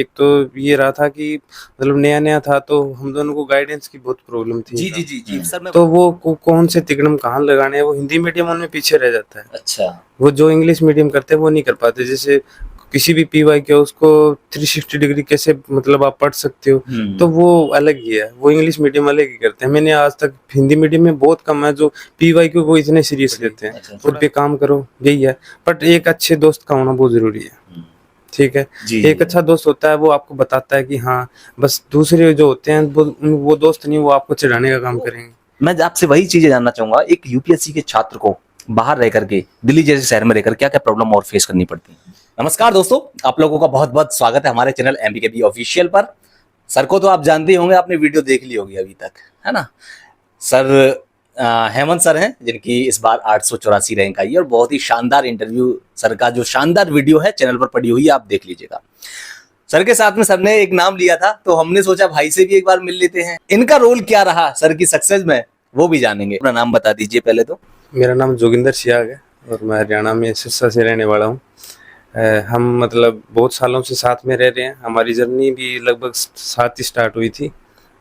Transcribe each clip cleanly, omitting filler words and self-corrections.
एक तो ये रहा था कि मतलब नया-नया था तो हम दोनों को गाइडेंस की बहुत प्रॉब्लम थी। जी, जी, जी, जी। सर मैं तो वो कौन से तिकड़म कहाँ लगाने हैं, वो हिंदी मीडियम उनमें पीछे रह जाता है। अच्छा। वो जो इंग्लिश मीडियम करते हैं वो नहीं कर पाते। जैसे किसी भी पीवाई के उसको 360 डिग्री कैसे मतलब आप पढ़ सकते हो, तो वो अलग ही है। वो इंग्लिश मीडियम अलग ही करते हैं। मैंने आज तक हिंदी मीडियम में बहुत कम है जो पीवाई क्यू को इतने सीरियस लेते हैं। अच्छा, खुद पे काम करो, यही है। बट एक अच्छे दोस्त का होना बहुत ज़रूरी है। ठीक है। जी, एक अच्छा दोस्त होता है, वो आपको बताता है कि हाँ, बस दूसरे जो होते हैं वो दोस्त नहीं, वो आपको चिढ़ाने का काम करेंगे। मैं आपसे वही चीजें जानना चाहूंगा, एक यूपीएससी के छात्र को बाहर रह करके दिल्ली जैसे शहर में रहकर क्या क्या प्रॉब्लम और फेस करनी पड़ती है। नमस्कार दोस्तों, आप लोगों का बहुत बहुत स्वागत है हमारे चैनल एमबीकेबी ऑफिशियल पर। सर को तो आप जानते ही होंगे, आपने वीडियो देख ली होगी अभी तक, है ना। सर हेमंत सर हैं, जिनकी इस बार 884 रैंक आई है और बहुत ही शानदार इंटरव्यू, सर का जो शानदार वीडियो है चैनल पर पड़ी हुई है, आप देख लीजिएगा। सर के साथ में सर ने एक नाम लिया था, तो हमने सोचा भाई से भी एक बार मिल लेते हैं। इनका रोल क्या रहा सर की सक्सेस में, वो भी जानेंगे। अपना नाम बता दीजिए पहले तो। मेरा नाम जोगिंदर सियाग है और मैं हरियाणा में सिरसा से रहने वाला हूँ। हम मतलब बहुत सालों से साथ में रह रहे हैं। हमारी जर्नी भी लगभग साथ ही स्टार्ट हुई थी।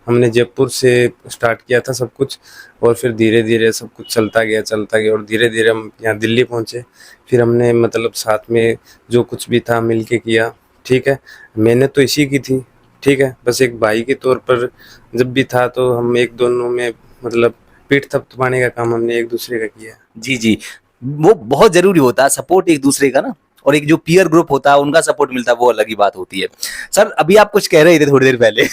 हमने जयपुर से स्टार्ट किया था सब कुछ, और फिर धीरे धीरे सब कुछ चलता गया और धीरे धीरे हम यहाँ दिल्ली पहुँचे। फिर हमने मतलब साथ में जो कुछ भी था मिल के किया। ठीक है। मेहनत तो इसी की थी। ठीक है। बस एक भाई के तौर पर जब भी था तो हम एक दोनों में मतलब पीठ थपथपाने का काम हमने एक दूसरे का किया। जी जी, वो बहुत जरूरी होता है सपोर्ट एक दूसरे का ना, और एक जो पीयर ग्रुप होता है उनका सपोर्ट मिलता है, वो अलग ही बात होती है। सर अभी आप कुछ कह रहे थे थोड़ी देर पहले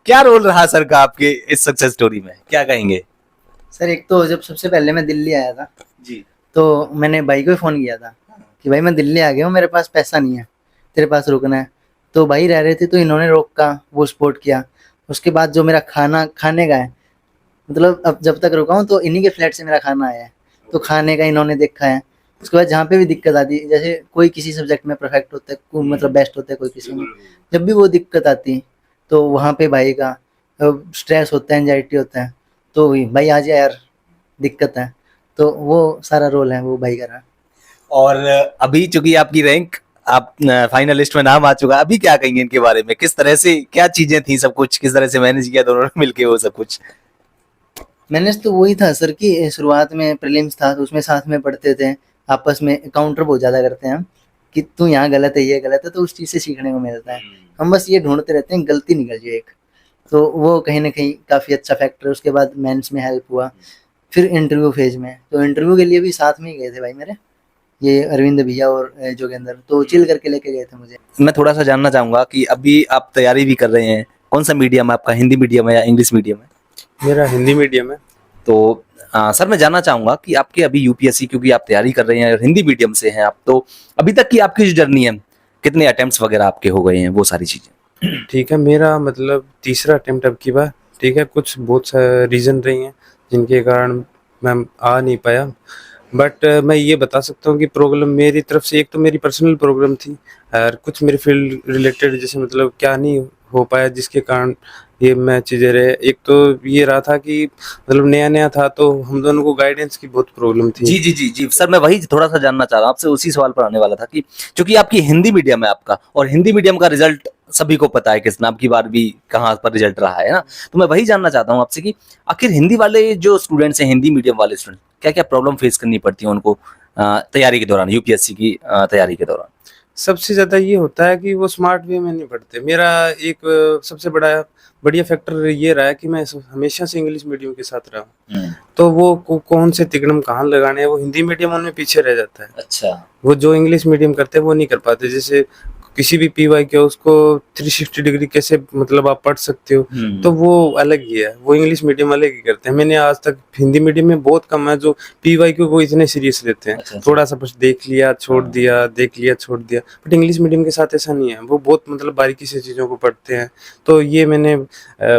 क्या रोल रहा सर का आपके इस सक्सेस स्टोरी में, क्या कहेंगे। सर एक तो जब सबसे पहले मैं दिल्ली आया था जी। तो मैंने भाई को फ़ोन किया था कि भाई मैं दिल्ली आ गया हूँ, मेरे पास पैसा नहीं है, तेरे पास रुकना है। तो भाई रह रहे थे तो इन्होंने रोका, वो सपोर्ट किया। उसके बाद जो मेरा खाना खाने का है, मतलब अब जब तक रुका हूँ तो इन्हीं के फ्लैट से मेरा खाना आया है, तो खाने का इन्होंने देखा है। उसके बाद जहाँ पे भी दिक्कत आती है, जैसे कोई किसी सब्जेक्ट में परफेक्ट होता है, मतलब बेस्ट होता है, कोई किसी में, जब भी वो दिक्कत आती है तो वहाँ पे भाई का स्ट्रेस होता है, एंजाइटी होता है, तो वही भाई आ जा यार, दिक्कत है। तो वो सारा रोल है वो भाई का रहा। और अभी चूंकि आपकी रैंक, आप फाइनल लिस्ट में नाम आ चुका है, अभी क्या कहेंगे इनके बारे में, किस तरह से क्या चीजें थी, सब कुछ किस तरह से मैनेज किया दोनों ने मिलके वो सब कुछ। मैंने तो वही था सर कि शुरुआत में प्रीलिम्स था तो उसमें साथ में पढ़ते थे, आपस में काउंटर बहुत ज़्यादा करते हैं हम कि तू यहाँ गलत है, ये गलत है, तो उस चीज़ से सीखने को मिलता है। हम बस ये ढूंढते रहते हैं गलती निकल जाए एक, तो वो कहीं ना कहीं काफ़ी अच्छा फैक्टर। उसके बाद मेंस में हेल्प हुआ, फिर इंटरव्यू फेज में, तो इंटरव्यू के लिए भी साथ में ही गए थे भाई मेरे, ये अरविंद भैया और जोगेंद्र, तो चिल करके लेके गए थे मुझे। मैं थोड़ा सा जानना चाहूंगा कि अभी आप तैयारी भी कर रहे हैं, कौन सा मीडियम है आपका, हिंदी मीडियम है या इंग्लिश मीडियम है। मेरा हिंदी मीडियम है। तो सर मैं जानना चाहूंगा कि आपके अभी यूपीएससी क्योंकि आप तैयारी कर रहे हैं और हिंदी मीडियम से हैं आप, तो अभी तक की आपकी जो जर्नी है, कितने अटेम्प्ट्स वगैरह आपके हो गए हैं, वो सारी चीजें। ठीक है। मेरा मतलब तीसरा अटेम्प्ट अब की बार। ठीक है। कुछ बहुत सा रीज़न रही हैं जिनके कारण मैं आ नहीं पाया। बट मैं ये बता सकता हूँ कि प्रॉब्लम मेरी तरफ से, एक तो मेरी पर्सनल प्रॉब्लम थी और कुछ मेरे फील्ड रिलेटेड जैसे मतलब क्या नहीं हो पाया जिसके कारण ये मैं चीज़ें रहे। एक तो ये रहा था कि मतलब नया-नया था तो हम दोनों को गाइडेंस की बहुत प्रॉब्लम थी। जी जी जी जी, सर मैं वही थोड़ा सा जानना चाह रहा हूँ आपसे, उसी सवाल पर आने वाला था कि क्योंकि आपकी हिंदी मीडियम है आपका, और हिंदी मीडियम का रिजल्ट सभी को पता है किसना, आपकी बार भी कहाँ पर रिजल्ट रहा है ना। तो मैं वही जानना चाहता हूँ आपसे कि आखिर हिंदी वाले जो स्टूडेंट्स हैं, हिंदी मीडियम वाले स्टूडेंट, क्या क्या प्रॉब्लम फेस करनी पड़ती है उनको तैयारी के दौरान, यूपीएससी की तैयारी के दौरान। सबसे ज़्यादा ये होता है कि वो स्मार्ट वे में नहीं पढ़ते। मेरा एक सबसे बढ़िया फैक्टर ये रहा है कि मैं हमेशा से इंग्लिश मीडियम के साथ रहा हूँ। तो वो कौन से तिकड़म कहाँ लगाने हैं, वो हिंदी मीडियम उनमें पीछे रह जाता है। अच्छा। वो जो इंग्लिश मीडियम करते हैं वो नहीं कर पाते। जैसे किसी भी पीवाई के उसको 360 डिग्री कैसे मतलब आप पढ़ सकते हो, तो वो अलग ही है। वो इंग्लिश मीडियम अलग ही करते हैं। मैंने आज तक हिंदी मीडियम में बहुत कम है जो पीवाई क्यू को इतने सीरियस लेते हैं। अच्छा। थोड़ा सा बस देख लिया छोड़ दिया, देख लिया छोड़ दिया। बट इंग्लिश मीडियम के साथ ऐसा नहीं है। वो बहुत मतलब बारीकी से चीज़ों को पढ़ते हैं। तो ये मैंने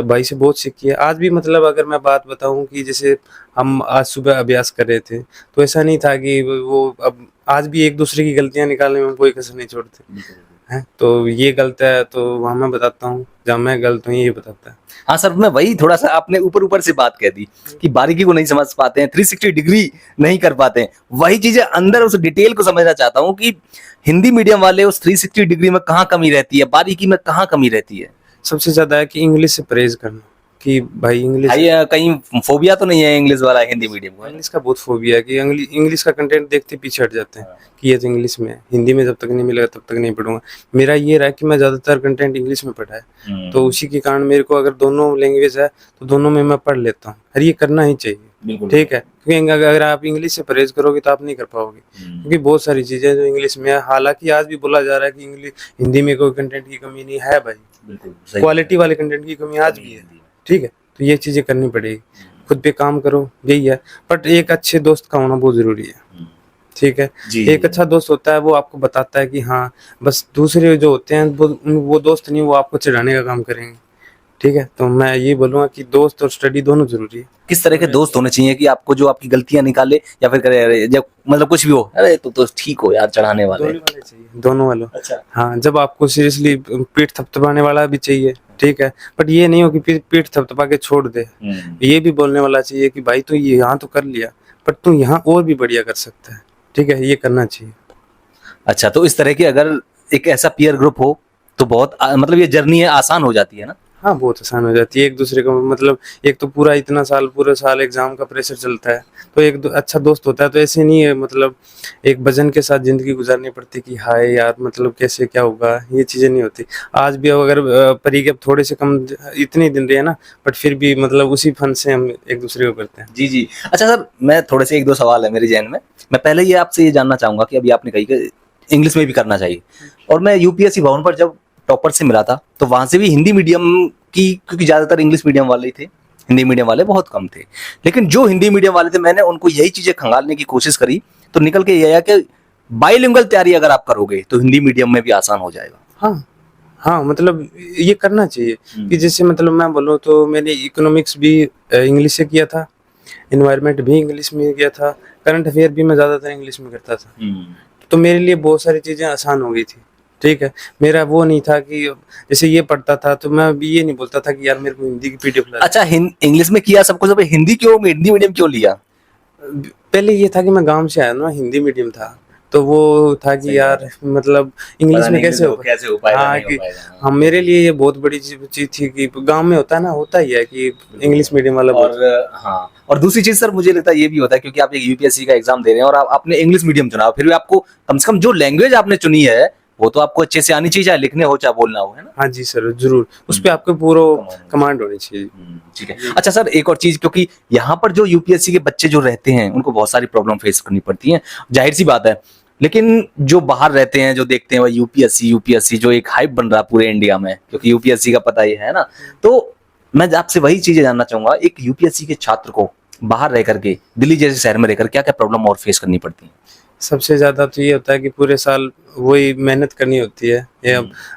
भाई से बहुत सीखी है। आज भी मतलब अगर मैं बात बताऊं कि जैसे हम आज सुबह अभ्यास कर रहे थे तो ऐसा नहीं था कि वो अब आज भी एक दूसरे की गलतियां निकालने में कोई कसर नहीं छोड़ते। है, तो ये गलत है तो वहाँ मैं बताता हूँ, जहाँ मैं गलत हूँ ये बताता है। हाँ सर, मैं वही थोड़ा सा आपने ऊपर ऊपर से बात कह दी कि बारीकी को नहीं समझ पाते हैं, 360 डिग्री नहीं कर पाते हैं। वही चीजें अंदर उस डिटेल को समझना चाहता हूँ कि हिंदी मीडियम वाले उस 360 डिग्री में कहाँ कमी रहती है, बारीकी में कहाँ कमी रहती है। सबसे ज्यादा है कि इंग्लिश से परहेज करना, कि भाई इंग्लिश, भाई कहीं फोबिया तो नहीं है इंग्लिश वाला हिंदी मीडियम को? इंग्लिश का बहुत फोबिया है कि इंग्लिश का कंटेंट देखते पीछे हट जाते हैं कि ये तो इंग्लिश में है, हिंदी में जब तक नहीं मिलेगा तब तक नहीं पढ़ूंगा। मेरा ये रहा कि मैं ज्यादातर कंटेंट इंग्लिश में पढ़ा है, तो उसी के कारण मेरे को अगर दोनों लैंग्वेज है तो दोनों में मैं पढ़ लेता हूँ, और ये करना ही चाहिए। बिल्कुल ठीक है, क्योंकि अगर आप इंग्लिश से परहेज करोगे तो आप नहीं कर पाओगे, क्योंकि बहुत सारी चीजें जो इंग्लिश में है, हालांकि आज भी बोला जा रहा है कि इंग्लिश हिंदी में कोई कंटेंट की कमी नहीं है, भाई बिल्कुल क्वालिटी वाले कंटेंट की कमी आज भी है। ठीक है, तो ये चीजें करनी पड़ेगी, खुद पे काम करो, यही है। बट एक अच्छे दोस्त का होना बहुत जरूरी है। ठीक है, एक अच्छा दोस्त होता है वो आपको बताता है कि हाँ, बस दूसरे जो होते हैं वो दोस्त नहीं, वो आपको चिढ़ाने का काम करेंगे। ठीक है, तो मैं ये बोलूंगा कि दोस्त और स्टडी दोनों जरूरी है। किस तरह के दोस्त होने चाहिए कि आपको जो आपकी गलतियां निकाले या फिर करे अरे जब मतलब कुछ भी हो, अरे तो ठीक हो यार, चढ़ाने वाले? दोनों वाले चाहिए, दोनों वालों। अच्छा। हाँ, जब आपको सीरियसली पीठ थपथपाने वाला भी चाहिए, ठीक है, बट ये नहीं हो कि पीठ थपथपा के छोड़ दे। ये भी बोलने वाला चाहिए कि भाई तू ये यहाँ तो कर लिया, बट तू यहाँ और भी बढ़िया कर सकता है। ठीक है, ये करना चाहिए। अच्छा, तो इस तरह की अगर एक ऐसा पीयर ग्रुप हो तो बहुत मतलब ये जर्नी है आसान हो जाती है ना? हाँ, बहुत आसान हो जाती है। एक दूसरे को मतलब, एक तो पूरा साल एग्जाम का प्रेशर चलता है, तो अच्छा दोस्त होता है तो ऐसे नहीं है, मतलब एक वजन के साथ जिंदगी गुजारनी पड़ती कि हाय यार मतलब कैसे क्या होगा, ये चीजें नहीं होती। आज भी अगर परी के थोड़े से कम इतने दिन रहे ना, बट फिर भी मतलब उसी फन से हम एक दूसरे को करते हैं। जी जी। अच्छा सर, मैं थोड़े से एक दो सवाल है मेरे जहन में। मैं पहले ये आपसे ये जानना चाहूंगा कि अभी आपने कही कि इंग्लिश में भी करना चाहिए, और मैं यूपीएससी भवन पर जब टॉपर से मिला था तो वहां से भी हिंदी मीडियम की, क्योंकि ज्यादातर इंग्लिश मीडियम वाले ही थे, हिंदी मीडियम वाले बहुत कम थे। लेकिन जो हिंदी मीडियम वाले थे मैंने उनको यही चीजें खंगालने की कोशिश करी, तो निकल के ये आया कि बाइलिंगुअल तैयारी अगर आप करोगे तो हिंदी मीडियम में भी आसान हो जाएगा। हाँ हाँ, मतलब ये करना चाहिए कि जैसे मतलब मैं बोलूँ तो मैंने इकोनॉमिक्स भी इंग्लिश से किया था, एनवायरनमेंट भी इंग्लिश में किया था, करंट अफेयर भी मैं ज़्यादातर इंग्लिश में करता था, तो मेरे लिए बहुत सारी चीज़ें आसान हो गई थी। ठीक है, मेरा वो नहीं था कि जैसे ये पढ़ता था तो मैं भी ये नहीं बोलता था कि यार मेरे को हिंदी की पीडीएफ ला। अच्छा, इंग्लिश में किया सब कुछ, हिंदी क्यों, हिंदी मीडियम क्यों लिया? पहले ये था कि मैं गांव से आया ना, हिंदी मीडियम था, तो वो था कि यार मतलब इंग्लिश में कैसे हो पाएगा? हाँ, कि हाँ, मेरे लिए ये बहुत बड़ी चीज थी कि गांव में होता है ना, होता ही है कि इंग्लिश मीडियम वाला। और हाँ, और दूसरी चीज सर मुझे लगता है ये भी होता है क्योंकि आप एक यूपीएससी का एग्जाम दे रहे हैं और आपने इंग्लिश मीडियम चुना, फिर भी आपको कम से कम जो लैंग्वेज आपने चुनी है वो तो आपको अच्छे से आनी चाहिए, चाहे लिखने हो चाहे बोलना हो, है ना? हाँ जी सर, जरूर, उस पर आपको पूरा कमांड होनी चाहिए। ठीक है। अच्छा सर, एक और चीज, क्योंकि यहाँ पर जो यूपीएससी के बच्चे जो रहते हैं उनको बहुत सारी प्रॉब्लम फेस करनी पड़ती है, जाहिर सी बात है, लेकिन जो बाहर रहते हैं जो देखते हैं वो यूपीएससी जो एक हाइप बन रहा है पूरे इंडिया में, क्योंकि यूपीएससी का पता ही है ना, तो मैं आपसे वही चीजें जानना चाहूंगा, एक यूपीएससी के छात्र को बाहर रह करके, दिल्ली जैसे शहर में रहकर क्या क्या प्रॉब्लम और फेस करनी पड़ती है? सबसे ज्यादा तो ये होता है कि पूरे साल वही मेहनत करनी होती है। ये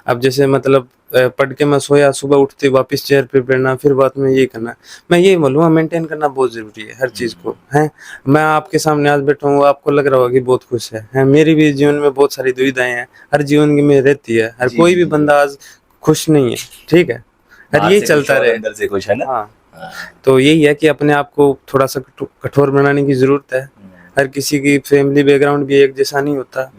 अब जैसे मतलब पढ़ के मैं सोया, सुबह उठते वापस चेयर पे बैठना, फिर बाद में ये करना। मैं ये बोलूँगा मेंटेन करना बहुत जरूरी है हर चीज़ को, है। मैं आपके सामने आज बैठा हूँ, आपको लग रहा होगा कि बहुत खुश है। मेरी भी जीवन में बहुत सारी दुविधाएं हैं, हर जीवन में रहती है, हर कोई भी बंदा आज खुश नहीं है। ठीक है, हर ये चलता रहे, अंदर से कुछ है ना। हाँ, तो यही है कि अपने आप को थोड़ा सा कठोर बनाने की जरूरत है। हर किसी की फैमिली बैकग्राउंड भी एक जैसा नहीं होता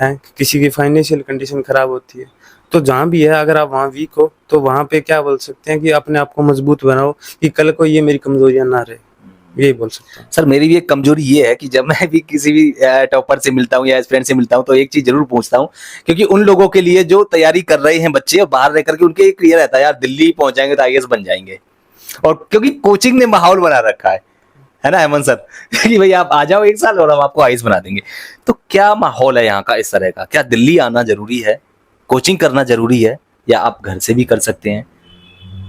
है, किसी की फाइनेंशियल कंडीशन खराब होती है, तो जहाँ भी है अगर आप वहाँ वीक हो तो वहाँ पे क्या बोल सकते हैं कि अपने आप को मजबूत बनाओ कि कल को ये मेरी कमजोरियां ना रहे, यही बोल सकता हूँ। सर मेरी भी एक कमजोरी ये है कि जब मैं भी किसी भी टॉपर से मिलता हूँ या फ्रेंड से मिलता हूँ तो एक चीज जरूर पूछता हूँ, क्योंकि उन लोगों के लिए जो तैयारी कर रहे हैं बच्चे और बाहर रह करके उनके क्लियर रहता है यार दिल्ली पहुंच जाएंगे तो आईएएस बन जाएंगे, और क्योंकि कोचिंग ने माहौल बना रखा है ना हेमंत सर, कि भाई आप आ जाओ एक साल और हम आपको आईएएस बना देंगे। तो क्या माहौल है यहाँ का इस तरह का? क्या दिल्ली आना जरूरी है, कोचिंग करना जरूरी है, या आप घर से भी कर सकते हैं?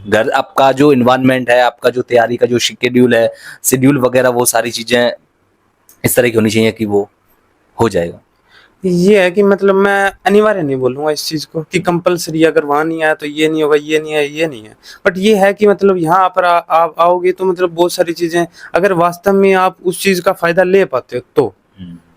घर आपका जो इन्वायरमेंट है, आपका जो तैयारी का जो शेड्यूल वगैरह, वो सारी चीजें इस तरह की होनी चाहिए कि वो हो जाएगा। ये है कि मतलब मैं अनिवार्य नहीं बोलूंगा इस चीज को कि कंपलसरी अगर वहां नहीं आया तो ये नहीं होगा, ये नहीं है, ये नहीं है, बट ये है कि मतलब यहाँ पर आप आओगे तो मतलब बहुत सारी चीजें अगर वास्तव में आप उस चीज का फायदा ले पाते हो तो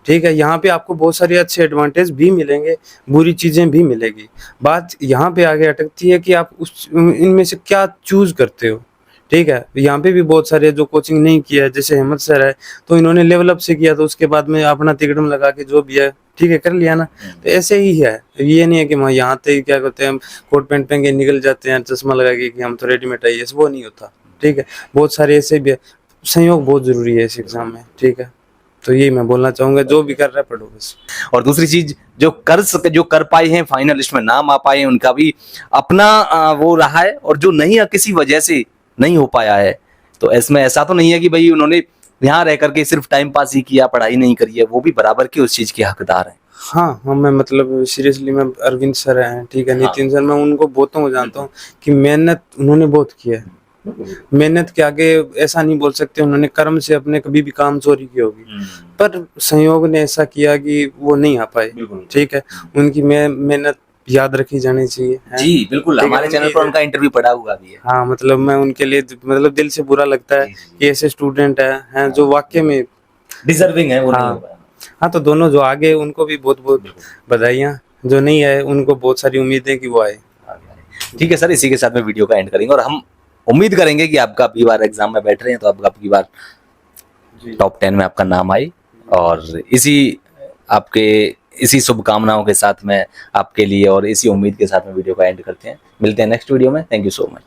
ठीक है, यहाँ पे आपको बहुत सारे अच्छे एडवांटेज भी मिलेंगे, बुरी चीजें भी मिलेगी। बात यहाँ पे आगे अटकती है कि आप उस इनमें से क्या चूज करते हो। ठीक है, यहाँ पे भी बहुत सारे जो कोचिंग नहीं किया है, जैसे हेमंत सर है, तो इन्होंने लेवल अप से किया, तो उसके बाद में अपना तिकड़म लगा के जो भी है ठीक है कर लिया ना। तो ऐसे ही है, ये नहीं है कि वहाँ यहाँ आते ही क्या करते हैं, हम कोट पैंट पहन के निकल जाते हैं, चश्मा लगा के कि हम तो रेडीमेड आइए, वो नहीं होता। ठीक है, बहुत सारे ऐसे भी है। संयोग बहुत जरूरी है इस एग्जाम में। ठीक है, तो यही मैं बोलना चाहूंगा, जो भी कर रहा है पढ़ो बस। और दूसरी चीज, जो कर पाए हैं, फाइनल लिस्ट में नाम आ पाए हैं, उनका भी अपना वो रहा है, और जो नहीं किसी वजह से नहीं हो पाया है, तो इसमें ऐसा तो नहीं है कि भाई उन्होंने यहाँ रह करके सिर्फ टाइम पास ही किया, पढ़ाई नहीं करी है, वो भी बराबर की उस चीज के हकदार हैं। हाँ, मैं मतलब सीरियसली मैं अरविंद सर हैं, ठीक है, नितिन सर, मैं उनको बहुतों को जानता हूँ कि मेहनत उन्होंने बहुत की है। मेहनत के आगे ऐसा नहीं बोल सकते उन्होंने कर्म से अपने कभी भी काम चोरी की होगी, पर संयोग ने ऐसा किया कि वो नहीं आ पाए। ठीक है, उनकी मेहनत याद रखी जानी चाहिए। जी बिल्कुल, हमारे चैनल पर उनका इंटरव्यू पड़ा हुआ भी है। हाँ, मतलब मैं उनके लिए मतलब दिल से बुरा लगता है कि ऐसे स्टूडेंट हैं जो वाकई में डिजर्विंग है वो। हाँ, तो दोनों जो आगे उनको भी बहुत बहुत बधाइयाँ, जो नहीं आए उनको बहुत सारी उम्मीदें कि वो आए। ठीक है सर, इसी के साथ में वीडियो का एंड करेंगे, और हम उम्मीद करेंगे कि आपका अगली बार एग्जाम में बैठ रहे हैं तो आपका अगली बार टॉप 10 में आपका नाम आए, और इसी शुभकामनाओं के साथ में आपके लिए और इसी उम्मीद के साथ में वीडियो का एंड करते हैं। मिलते हैं नेक्स्ट वीडियो में। Thank you so much.